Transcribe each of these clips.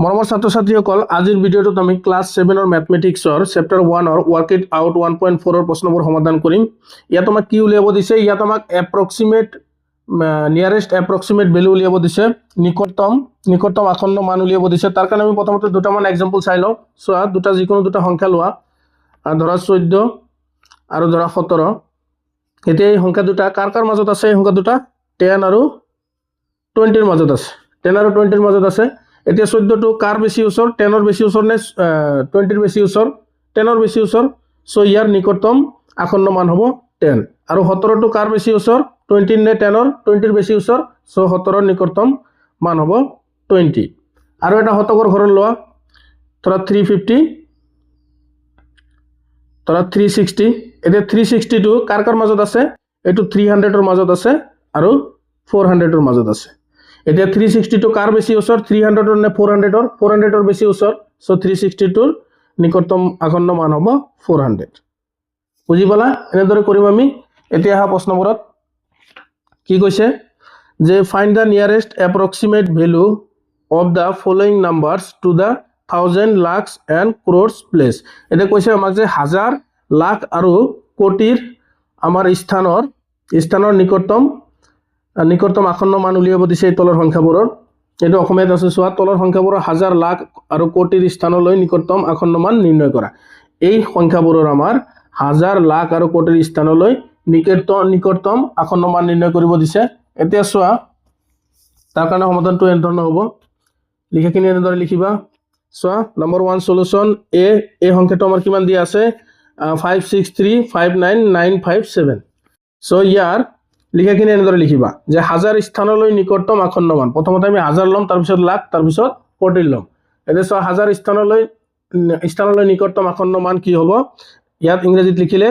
মৰমৰ ছাত্ৰ ছাত্ৰীসকল আজিৰ ভিডিঅ'টোত আমি ক্লাছ 7 ৰ ম্যাথমেটিক্সৰ চেপ্টাৰ 1 ৰ ওয়াৰ্ক ইট আউট 1.4 ৰ প্ৰশ্নবোৰ সমাধান কৰিম। ইয়াত আমাক কি উলিয়াব দিছে, ইয়াত আমাক এপ্ৰক্সিমেট নিয়াৰেস্ট এপ্ৰক্সিমেট ভ্যালু উলিয়াব দিছে, নিকটতম আসন্ন মান উলিয়াব দিছে। তাৰ কাৰণে আমি প্ৰথমতে দুটামান এক্সাম্পল চাই লওঁ। চোৱা, দুটা যিকোনো দুটা সংখ্যা লোৱা, ধৰা 14 আৰু ধৰা 17। এতিয়া এই সংখ্যা দুটা কাৰ কাৰ মাজত আছে? এই সংখ্যা দুটা 10 আৰু 20 ৰ মাজত আছে। 10 আৰু 20 ৰ মাজত আছে। এতিয়া 14 টো কাৰ বেছি ওচৰ? 10 ৰ বেছি ওচৰ নে 20 ৰ বেছি ওচৰ? 10 ৰ বেছি ওচৰ। সো ইয়াৰ নিকটতম আসন্ন মান হ'ব 10। আৰু 17 টো কাৰ বেছি ওচৰ? 20 নে 10 ৰ? 20 ৰ বেছি ওচৰ। সো 17 ৰ নিকটতম মান হ'ব 20। আৰু এটা শতকৰ ঘৰৰ লোৱা, ধৰা 350, ধৰা 360। এতিয়া 360 টো কাৰ কাৰ মাজত আছে? এইটো 300 ৰ মাজত আছে আৰু 400 ৰ মাজত আছে। এতিয়া 360 টো কাৰ বেছি ওচৰ? 300 ৰ নে 400 ৰ? 400 ৰ বেছি ওচৰ। সো 360 টোৰ নিকটতম আসন্ন মান হ'ব 400। বুজি পালা? এনেদৰে কৰিম আমি। এতিয়া আহা প্ৰশ্নবোৰত কি কৈছে যে find the nearest approximate value of the following numbers to the 1000, lakhs and crores place. এটা কৈছে আমাক যে হাজাৰ, লাখ আৰু কোটিৰ আমাৰ স্থানৰ নিকটতম আসন্ন মান উলিয়াব দিছে এই তলৰ সংখ্যাবোৰৰ। এইটো অসমীয়াত আছে, চোৱা, তলৰ সংখ্যাবোৰৰ হাজাৰ, লাখ আৰু কোটিৰ স্থানলৈ নিকটতম আসন্ন মান নিৰ্ণয় কৰা। এই সংখ্যাবোৰৰ আমাৰ হাজাৰ, লাখ আৰু কোটিৰ স্থানলৈ নিকটতম আসন্ন মান নিৰ্ণয় কৰিব দিছে। এতিয়া চোৱা, তাৰ কাৰণে সমাধানটো এনে ধৰণৰ হ'ব। লিখাখিনি এনেদৰে লিখিবা। চোৱা, নম্বৰ 1 সলিউশন এই সংখ্যাটো আমাৰ কিমান দিয়া আছে? 5635997। সো ইয়াৰ লিখাখিনি এনেদৰে লিখিবা যে হাজাৰ স্থানলৈ নিকটতম আসন্ন মান। প্ৰথমতে আমি হাজাৰ ল'ম, তাৰপিছত লাখ, তাৰপিছত কোটি ল'ম। এতিয়া চোৱা, হাজাৰ স্থানলৈ নিকটতম আসন্ন মান কি হ'ব? ইয়াত ইংৰাজীত লিখিলে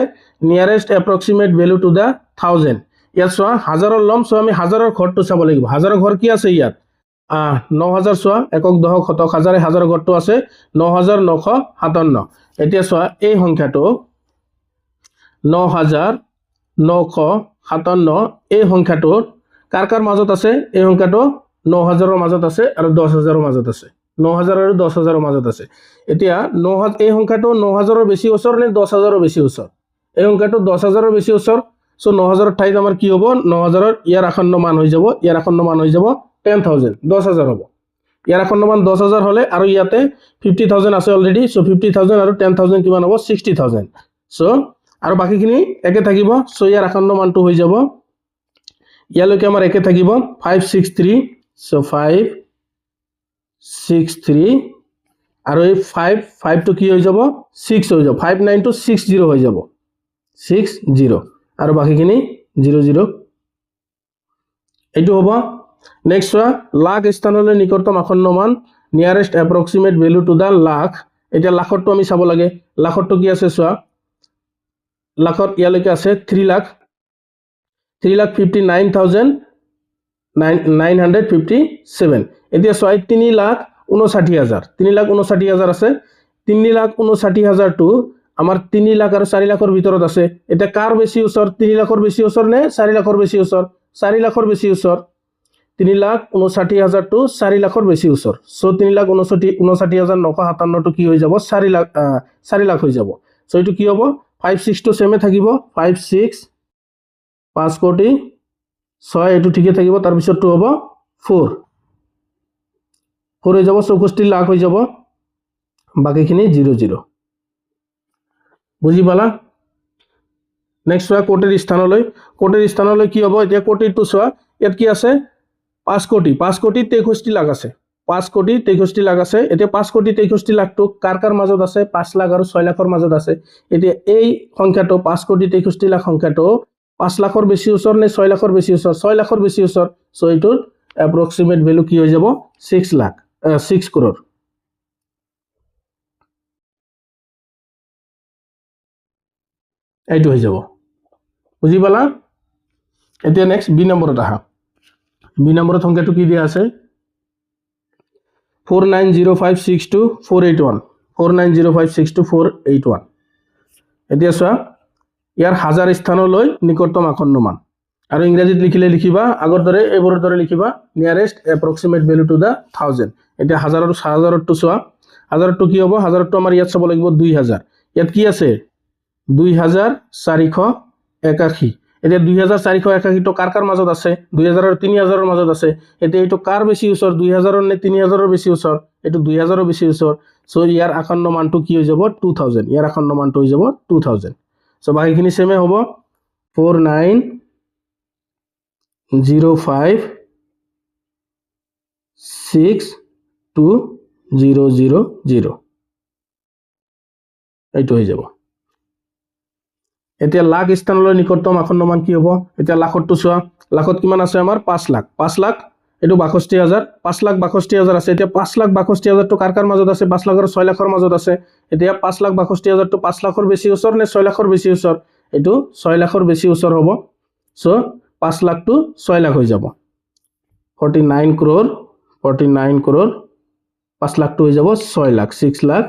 নিয়াৰেস্ট এপ্ৰক্সিমেট ভ্যালু টু দ্য 1000। ইয়াত চোৱা, হাজাৰৰ ল'ম। সো আমি হাজাৰৰ ঘৰটো চাব লাগিব। হাজাৰৰ ঘৰ কি আছে ইয়াত? 9000। চোৱা, একক, দশক, শতক, হাজাৰে হাজাৰৰ ঘৰটো আছে 9957। এতিয়া চোৱা, এই সংখ্যাটো 9957, এই সংখ্যাটোৰ কাৰ কাৰ মাজত আছে? এই সংখ্যাটো 9000ৰ মাজত আছে আৰু 10000ৰ মাজত আছে। 9000 আৰু 10000ৰ মাজত আছে। এতিয়া এই সংখ্যাটো 9000ৰ বেছি ওচৰ নে 10000ৰ বেছি ওচৰ? এই সংখ্যাটো 10000ৰ বেছি ওচৰ। সো 9000ৰ ঠাইত আমাৰ কি হ'ব? 9000ৰ ইয়াৰ আসন্ন মান হৈ যাব, 10000, 10000 হ'ব। ইয়াৰ আসন্ন মান 10000 হ'লে আৰু ইয়াতে 50000 আছে অলৰেডি। সো 50000 আৰু 10000 কিমান হ'ব? 60000। সো আৰু বাকিখিনি একে থাকিব। সো ইয়াৰ আসন্ন মানটো হৈ যাব, ইয়ালৈকে আমাৰ একে থাকিব 563। সো 563 আৰু এই 5 টো কি হৈ যাব? 6 হৈ যাব। 59 টো 60 হৈ যাব, 60 আৰু বাকিখিনি 00। এইটো হ'ব। নেক্সট চোৱা, লাখ স্থানলৈ নিকটতম আসন্ন মান, nearest approximate value to the lakh. এতিয়া লাখৰটো আমি চাব লাগে। লাখৰটো কি আছে? চোৱা, লাখত ইয়ালৈকে আছে 3,59,957। এতিয়া চোৱা, 3,59,000 আছে। 3,59,000টো আমাৰ 3 লাখ আৰু 4 লাখৰ ভিতৰত আছে। এতিয়া কাৰ বেছি ওচৰ? 3 লাখৰ বেছি ওচৰ নে 4 লাখৰ বেছি ওচৰ? 4 লাখৰ বেছি ওচৰ। 3,59,000টো 4 লাখৰ বেছি ওচৰ। সো 3,59,957টো কি হৈ যাব? 4 লাখ হৈ যাব। সো এইটো কি হ'ব? 56 টো সেমে থাকিব, 56 5 কোটি 6, এইটো ঠিকে থাকিব। তাৰপিছত টো হ'ব 4 হৈ যাব, 64 লাখ হৈ যাব, বাকিখিনি 00। বুজি পালা? নেক্সট চোৱা, কোটিৰ স্থানলৈ কি হ'ব? এতিয়া কোটিটো চোৱা, ইয়াত কি আছে? 5 কোটি 63 লাখ আছে। 5 কোটি 63 লাখ আছে। এতিয়া 5 কোটি 63 লাখটো কাৰ কাৰ মাজত আছে? 5 লাখ আৰু 6 লাখৰ মাজত আছে। এতিয়া এই সংখ্যাটো 5 কোটি 63 লাখ সংখ্যাটো 5 লাখৰ বেছি ওচৰ নে 6 লাখৰ বেছি ওচৰ? 6 লাখৰ বেছি ওচৰ। সো এইটোৰ এপ্রক্সিমেট ভ্যালু কি হৈ যাব? 6 crore। এইটো হৈ যাব। বুজি পালা? এতিয়া নেক্সট বি নম্বৰত আহা। বি নম্বৰত সংখ্যাটো কি দিয়া আছে? 490562,481। 490562,481। এতিয়া চোৱা, ইয়াৰ হাজাৰ স্থানলৈ নিকটতম আসন্ন মান। আৰু ইংৰাজীত লিখিলে লিখিবা আগৰ দৰে, এইবোৰৰ দৰে লিখিবা নিয়াৰেস্ট এপ্ৰক্সিমেট ভ্যালু টু দ্য 1000। এতিয়া হাজাৰটো চোৱা হাজাৰটো কি হ'ব হাজাৰটো আমাৰ ইয়াত চাব লাগিব 2000 ইয়াত কি আছে 2481 এতিয়া 2481 টো কাৰ মাজত আছে 2000 আৰু 3000 ৰ মাজত আছে এতিয়া এইটো কাৰ বেছি ওচৰ 2000 নে 3000 ৰ বেছি ওচৰ এইটো 2000 ৰ বেছি ওচৰ সো ইয়াৰ আসন্ন মানটো কি হৈ যাব 2000 ইয়াৰ আসন্ন মানটো হৈ যাব 2000 সো বাকিখিনি সেমে হ'ব 49056200 এইটো হৈ যাব এতিয়া লাখ স্থানলৈ নিকটতম আসন্ন মান কি হ'ব এতিয়া লাখটো চোৱা লাখত কিমান আছে আমাৰ 5 লাখ এটো 62000 5,62,000 আছে এতিয়া 5,62,000 টো কাৰ মাজত আছে 5 লাখ আৰু 6 লাখৰ মাজত আছে এতিয়া 5,62,000 টো 5 লাখৰ বেছি ওচৰ নে 6 লাখৰ বেছি ওচৰ এটো 6 লাখৰ বেছি ওচৰ হ'ব সো 5 লাখ টো 6 লাখ হৈ যাব 49 crore 5 লাখ টো হৈ যাব 6 লাখ 6 লাখ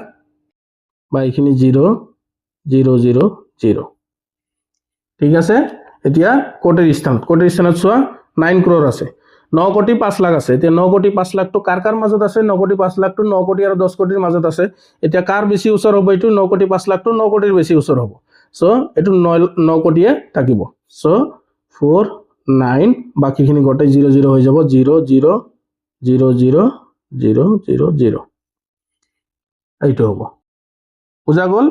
বা এখিনি 0,0,0,0 ঠিক আছে এতিয়া কোটিৰ স্থানত চোৱা 9 crore আছে 9 কোটি 5 লাখ আছে এতিয়া 9 কোটি 5 লাখ টো কাৰ মাজত আছে 9 কোটি 5 লাখ টো 9 কোটি আৰু 10 কোটিৰ মাজত আছে এতিয়া কাৰ বেছি ওচৰ হ'ব এটো 9 কোটি 5 লাখ টো 9 কোটিৰ বেছি ওচৰ হ'ব সো এটো 9 কোটিয়ে থাকিব সো 4 9 বাকিখিনি গটে 00 হৈ যাব 0,0,0,0,0,0 এইটো হ'ব বুজা গল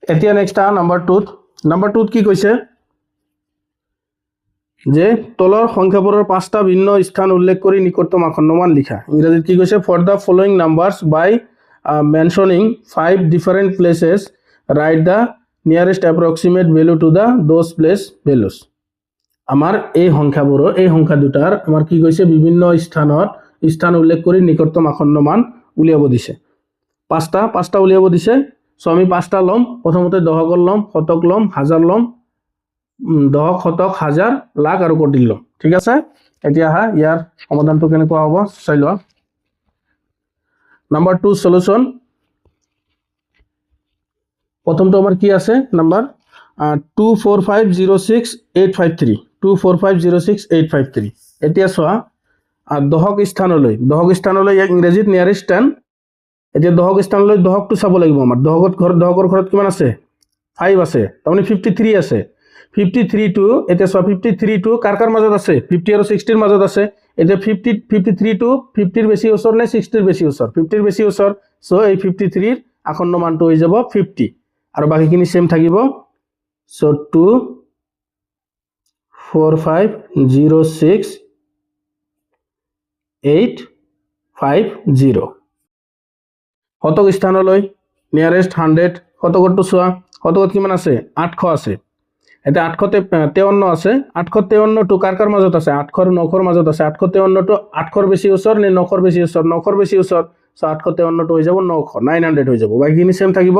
এতিয়া নেক্সট নাম্বাৰ 2 কি কৈছে যে তলৰ সংখ্যাবোৰৰ 5টা ভিন্ন স্থান উল্লেখ কৰি নিকটতম আসন্ন মান লিখা ইংৰাজীত কি কৈছে for the following numbers by mentioning 5 different places right the nearest approximate value to the those place values আমাৰ এই সংখ্যা দুটাৰ আমাৰ কি কৈছে বিভিন্ন স্থান উল্লেখ কৰি নিকটতম আসন্ন মান উলিয়াব দিছে পাঁচটা উলিয়াব দিছে সো আমি পাঁচটা লম প্ৰথমতে দহক লম শতক লম হাজাৰ লম দহক শতক হাজাৰ লাখ আৰু কোটি লম ঠিক আছে এতিয়া হা ইয়াৰ সমাধানটো কেনেকুৱা হ'ব চাই লোৱা নাম্বাৰ 2 সলিউশন প্ৰথমটো আমাৰ কি আছে নাম্বাৰ 24506,853 24506,853 এতিয়া চোৱা দহক স্থানলৈ ইয়াক ইংৰাজীত নিয়াৰেষ্ট 10 এতিয়া দহক স্থানলৈ দহকটো চাব লাগিব আমাৰ দহকৰ ঘৰত কিমান আছে 5 আছে তাৰমানে 53 আছে 53 টু এতিয়া চোৱা 53 টু কাৰ মাজত আছে 50 আৰু 60 ৰ মাজত আছে এতিয়া 53 টু 50 ৰ বেছি ওচৰ নে 60 ৰ বেছি ওচৰ 50 ৰ বেছি ওচৰ সো এই 53 ৰ আসন্ন মানটো হৈ যাব 50 আৰু বাকিখিনি সেম থাকিব সো 24506,850 শতক স্থানলৈ নিয়াৰেস্ট 100 শতকৰটো চোৱা শতকত কিমান আছে 800 আছে এটা 853 আছে 853 টু কাৰ মাজত আছে 800 আৰু 900 মাজত আছে 853 টু 800 বেছি ওচৰ নে 900 বেছি ওচৰ 900 বেছি ওচৰ সো 853 টু হৈ যাব 900 হৈ যাব বাকিখিনি সেম থাকিব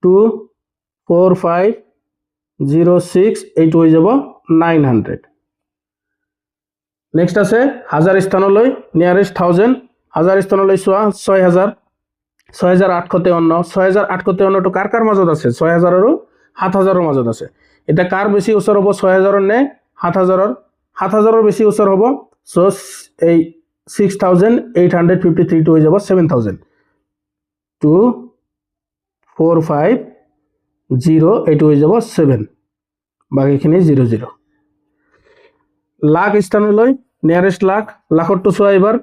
24506 এইটো হৈ যাব 900 নেক্সট আছে হাজাৰ স্থানলৈ নিয়াৰেস্ট 1000 হাজাৰ স্থানলৈ চোৱা 6853 টু কাৰ মাজত আছে 6000 আৰু 7000 ৰ মাজত আছে এটা কাৰ বেছি ওচৰ হ'ব 6000 নে 7000 ৰ বেছি ওচৰ হ'ব সো এই 6853 টু হৈ যাব 7000 245 এইটো হৈ যাব 7 বাকিখিনি 00 লাখ স্থানলৈ নিয়ারেস্ট লাখটো চোৱা এবাৰ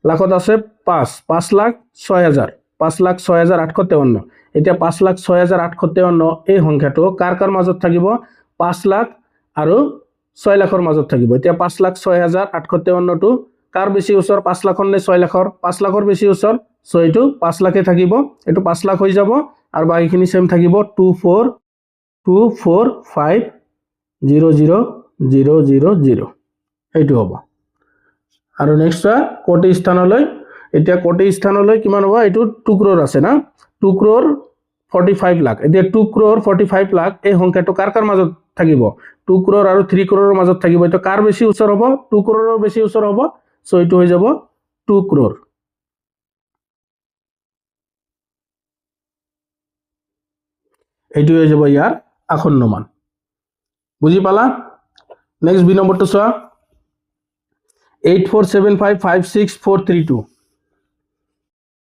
লাখত আছে 5 লাখ 6000 5,06,853 এতিয়া 5,06,853 এই সংখ্যাটো কাৰ মাজত থাকিব 5 লাখ আৰু 6 লাখৰ মাজত থাকিব এতিয়া 5,06,853 টো কাৰ বেছি ওচৰ 5 লাখৰ নে 6 লাখৰ 5 লাখৰ বেছি ওচৰ সো এইটো 5 লাখে থাকিব এইটো 5 লাখ হৈ যাব আৰু বাকিখিনি সেম থাকিব 24245,0,0,0,0 এইটো হ'ব আৰু নেক্সট কোটি স্থানলৈ এতিয়া কোটি স্থানলৈ কিমান হ'ব এটো 2 crore আছে না 2 crore 45 লাখ এতিয়া 2 crore 45 লাখ এই সংখ্যাটো কাৰ মাজত থাকিব 2 crore আৰু 3 crore ৰ মাজত থাকিব এটা কাৰ বেছি ওচৰ হ'ব 2 crore ৰ বেছি ওচৰ হ'ব সো এটো হৈ যাব 2 crore এইটো হৈ যাব ইয়াৰ আসন্ন মান বুজি পালা নেক্সট বি নম্বৰটো চোৱা 847556432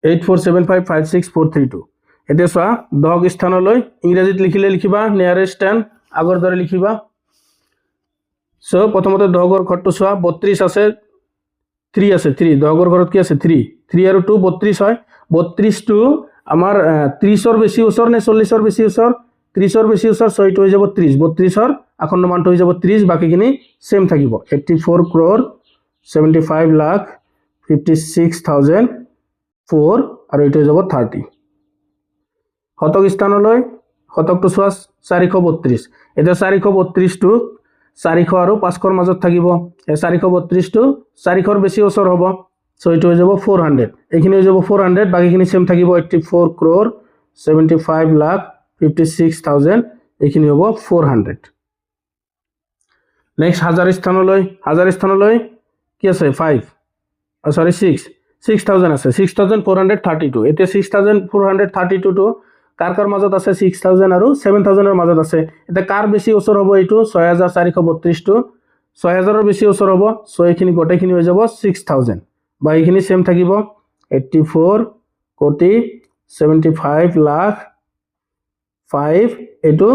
84755642 এতিয়া চোৱা 10 স্থানলৈ ইংৰাজীত লিখিলে লিখিবা নিয়াৰেষ্ট 10 আগৰ দৰে লিখিবা সো প্ৰথমতে 10 গৰ ঘৰটো চোৱা 32 আছে 3 আছে 3 10 গৰ ঘৰত কি আছে 3 3 আৰু 2 32 হয় 32 টো আমাৰ 30 ৰ বেছি ওচৰ নে 40 ৰ বেছি ওচৰ 30 ৰ বেছি ওচৰ সো এইটো হৈ যাব 30 32 ৰ আকন্ন মানটো হৈ যাব 30 বাকিখিনি সেম থাকিব 84 crore 75 lakh 56,004 আৰু এইটো হৈ যাব 30 শতক স্থানলৈ শতকটো চোৱা 432 এটা 432 টো 400 আৰু 500 ৰ মাজত থাকিব এই 432 টো 400 ৰ বেছি ওচৰ হ'ব সো এইটো হৈ যাব 400 এইখিনি হৈ যাব 400 বাকিখিনি সেম থাকিব 84 crore 75 lakh 56,000 এইখিনি হ'ব 400 নেক্সট হাজাৰ স্থানলৈ কি আছে 5 সৰি 6000 আছে 6432 এতিয়া 6432 টো কাৰ মাজত আছে 6000 আৰু 7000 ৰ মাজত আছে এটা কাৰ বেছি ওচৰ হ'ব এইটো 6432 টো 6000 ৰ বেছি ওচৰ হ'ব সো এইখিনি গোটেইখিনি হৈ যাব 6000 বা এইখিনি সেম থাকিব 84 কোটি 75 লাখ 5 এইটো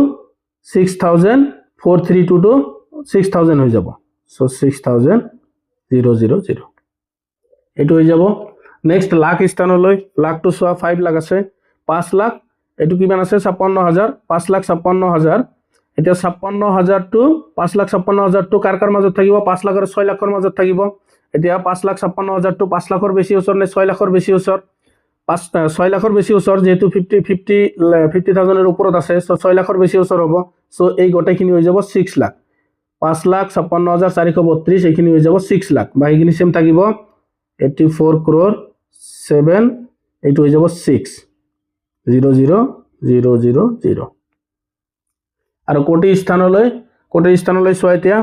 6432 টো 6000 হৈ যাব সো 6000 000 এইটো হৈ যাব নেক্সট লাখ স্থানলৈ লাখটো চোৱা 5 লাখ আছে 5 লাখ এইটো কিমান আছে 56000 5,56,000 এতিয়া 56,000 টু 5,56,000 টু কাৰ মাজত থাকিব 5 লাখ আৰু 6 লাখৰ মাজত থাকিব এতিয়া 5,56,000 টু 5 লাখৰ বেছি ওচৰ নে 6 লাখৰ বেছি ওচৰ 6 লাখৰ বেছি ওচৰ যেহেতু 50,000 এৰ ওপৰত আছে সো 6 লাখৰ বেছি ওচৰ হ'ব সো এই গোটেইখিনি হৈ যাব 6 লাখ 5,56,432 এইখিনি হৈ যাব 6 লাখ বা এইখিনি সেম থাকিব 84 crore 7 এইটো হৈ যাব 6,000,000 আৰু কোটি স্থানলৈ চোৱা এতিয়া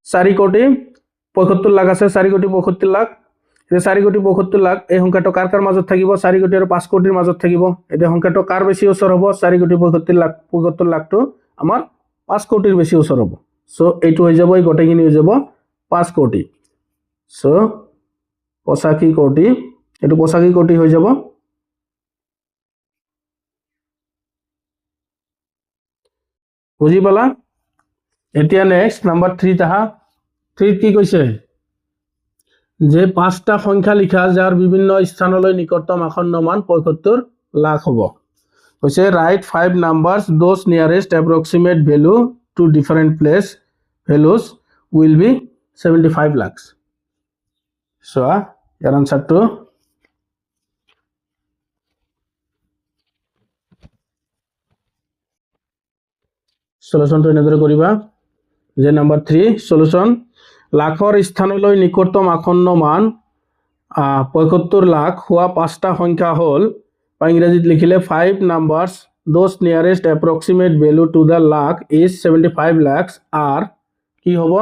4 কোটি 75 লাখ আছে 4 কোটি 75 লাখ এই 4 কোটি 75 লাখ এই সংখ্যাটো কাৰ মাজত থাকিব 4 কোটি আৰু 5 কোটিৰ মাজত থাকিব এতিয়া সংখ্যাটো কাৰ বেছি ওচৰ হ'ব 4 কোটি 75 লাখটো আমাৰ 5 কোটিৰ বেছি ওচৰ হ'ব সো এইটো হৈ যাব এই গোটেইখিনি হৈ যাব 5 কোটি সো 85 কোটি এইটো 85 কোটি হৈ যাব বুজি পালা এতিয়া নেক্সট নাম্বার 3 তাহা 3 কি কৈছে যে পাঁচটা সংখ্যা লিখা যার বিভিন্ন স্থানলৈ নিকটতম আসন্ন মান 75 লাখ হ'ব কৈছে right 5 numbers those nearest approximate value to different place values will be 75 lakhs so ইয়াৰ আনসাৰটো সলিউশনটো এনেদৰে কৰিবা যে নাম্বাৰ 3 সলিউশন লাখৰ স্থানলৈ নিকটতম আসন্ন মান 75 লাখ হোৱা পাঁচটা সংখ্যা হল বা ইংৰাজীত লিখিলে 5 numbers those nearest approximate value to the lakh is 75 lakhs আর কি হ'ব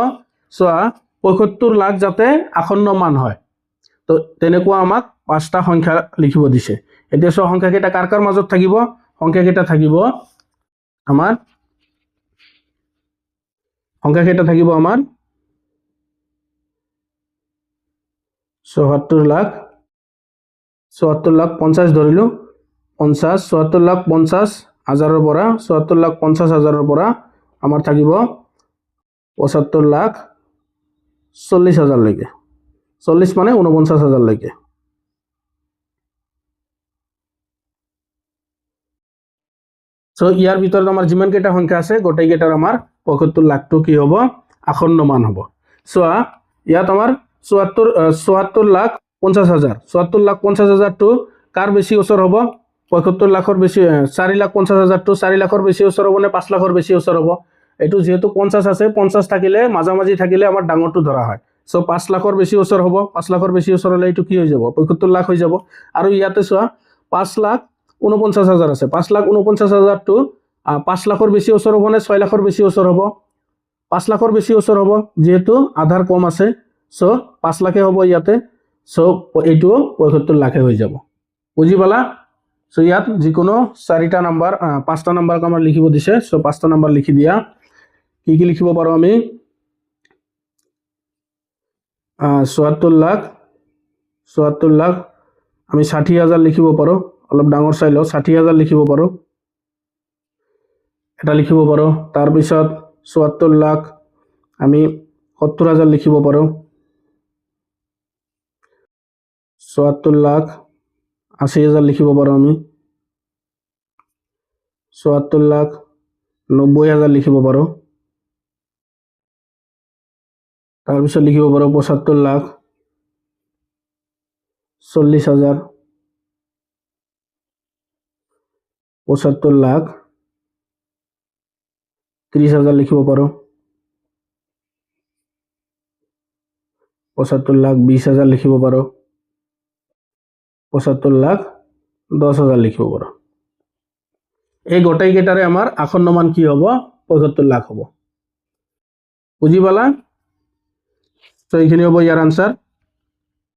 চোৱা 75 লাখ যাতে আসন্ন মান হয় তো তেনেকুৱা আমাক পাঁচটা সংখ্যা লিখিব দিছে এতিয়া চোৱা সংখ্যা কেইটা কাৰ মাজত থাকিব সংখ্যা কেইটা থাকিব আমাৰ 74 লাখ 50 ধৰিলো 50 74 লাখ 50 হাজাৰৰ পৰা 74 লাখ 50 হাজাৰৰ পৰা আমাৰ থাকিব 75 লাখ 40 হাজাৰ লৈকে 40 মানে 49 হাজাৰ লৈকে সো ইয়াৰ ভিতৰত আমাৰ যিমান কেইটা সংখ্যা আছে গোটেই কেইটাৰ আমাৰ 75 লাখটো কি হ'ব আসন্ন মান হ'ব চোৱা ইয়াত আমাৰ 74 লাখ 50 হাজাৰ 74 লাখ 50 হাজাৰ টু কাৰ বেছি ওচৰ হ'ব 75 লাখৰ বেছি 4 লাখ 50 হাজাৰ টু 4 লাখৰ বেছি ওচৰ হ'ব নে 5 লাখৰ বেছি ওচৰ হ'ব এটো যেহেতু 50 আছে 50 থাকিলে মাঝামাঝি থাকিলে আমাৰ ডাঙৰটো ধৰা হয় সো 5 লাখৰ বেছি ওচৰ হ'ব 5 লাখৰ বেছি ওচৰ হলে এটো কি হৈ যাব 75 লাখ হৈ যাব আৰু ইয়াতে চোৱা 5 লাখ 49 হাজাৰ আছে 5 লাখ 49 হাজাৰ টু 5 লাখৰ বেছি ওচৰ হ'ব নে 6 লাখৰ বেছি ওচৰ হ'ব 5 লাখৰ বেছি ওচৰ হ'ব যেহেতু আধাৰ কম আছে সো 5 লাখে হ'ব ইয়াতে সো এইটো 75 লাখে হৈ যাব বুজি পালা সো ইয়াত যিকোনো 4টা নাম্বার 5টা নাম্বার আমাৰ লিখিব দিছে সো 5টা নাম্বাৰ লিখি দিয়া কি লিখিব পাৰো আমি 74 লাখ আমি 60,000 লিখিব পাৰোঁ অলপ ডাঙৰ চাই লওঁ 60,000 লিখিব পাৰোঁ এটা লিখিব পাৰোঁ তাৰপিছত 74 লাখ আমি 70,000 লিখিব পাৰোঁ 74 লাখ 80,000 লিখিব পাৰোঁ আমি 74 লাখ 90,000 লিখিব পাৰোঁ তাৰপিছত লিখিব পাৰোঁ 75 লাখ 40,000 75 লাখ 30,000 লিখিব পাৰোঁ 75 লাখ 20,000 লিখিব পাৰোঁ 75 লাখ 10,000 লিখিব পাৰোঁ এই গোটেইকেইটাৰে আমাৰ আসন্ন মান কি হ'ব 75 লাখ হ'ব বুজি পালা তো এইখিনি হ'ব ইয়াৰ আনসাৰ